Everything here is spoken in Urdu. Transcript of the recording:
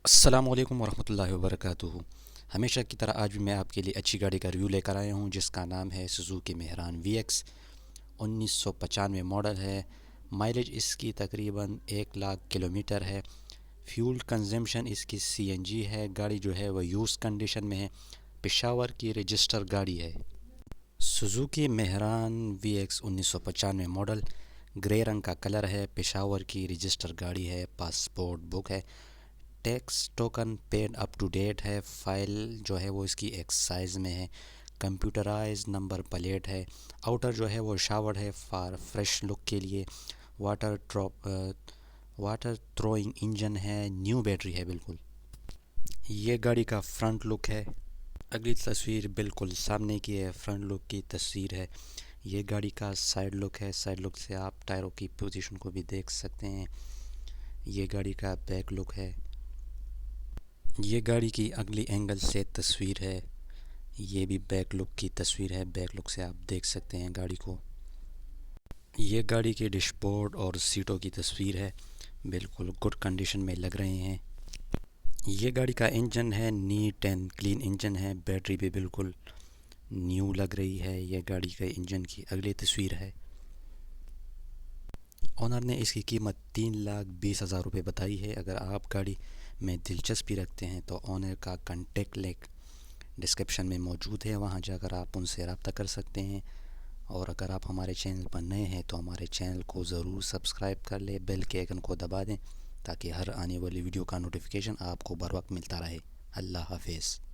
السلام علیکم ورحمۃ اللہ وبرکاتہ۔ ہمیشہ کی طرح آج بھی میں آپ کے لیے اچھی گاڑی کا ریویو لے کر آیا ہوں جس کا نام ہے سوزوکی مہران وی ایکس 1995 ماڈل ہے۔ مائلیج اس کی تقریباً 1,00,000 کلومیٹر ہے۔ فیول کنزمپشن اس کی CNG ہے۔ گاڑی جو ہے وہ یوز کنڈیشن میں ہے۔ پشاور کی رجسٹر گاڑی ہے۔ سوزوکی مہران وی ایکس 1995 ماڈل، گرے رنگ کا کلر ہے۔ پشاور کی رجسٹر گاڑی ہے۔ پاسپورٹ بک ہے۔ Tax token paid up to date ہے۔ فائل جو ہے وہ اس کی ایک سائز میں ہے۔ کمپیوٹرائز نمبر پلیٹ ہے۔ آؤٹر جو ہے وہ شاورڈ ہے فار فریش لک کے لیے۔ واٹر تھروئنگ انجن ہے۔ نیو بیٹری ہے بالکل۔ یہ گاڑی کا فرنٹ لک ہے۔ اگلی تصویر بالکل سامنے کی ہے، فرنٹ لک کی تصویر ہے۔ یہ گاڑی کا سائیڈ لک ہے۔ سائیڈ لک سے آپ ٹائروں کی پوزیشن کو بھی دیکھ سکتے ہیں۔ یہ گاڑی کا بیک لک ہے۔ یہ گاڑی کی اگلی اینگل سے تصویر ہے۔ یہ بھی بیک لک کی تصویر ہے۔ بیک لک سے آپ دیکھ سکتے ہیں گاڑی کو۔ یہ گاڑی کے ڈیش بورڈ اور سیٹوں کی تصویر ہے، بالکل گڈ کنڈیشن میں لگ رہے ہیں۔ یہ گاڑی کا انجن ہے، نیٹ اینڈ کلین انجن ہے۔ بیٹری بھی بالکل نیو لگ رہی ہے۔ یہ گاڑی کے انجن کی اگلی تصویر ہے۔ اونر نے اس کی قیمت 3,20,000 روپے بتائی ہے۔ اگر آپ گاڑی میں دلچسپی رکھتے ہیں تو اونر کا کانٹیکٹ لنک ڈسکرپشن میں موجود ہے، وہاں جا کر آپ ان سے رابطہ کر سکتے ہیں۔ اور اگر آپ ہمارے چینل پر نئے ہیں تو ہمارے چینل کو ضرور سبسکرائب کر لیں، بیل کے آئیکن کو دبا دیں تاکہ ہر آنے والی ویڈیو کا نوٹیفیکیشن آپ کو بر وقت ملتا رہے۔ اللہ حافظ۔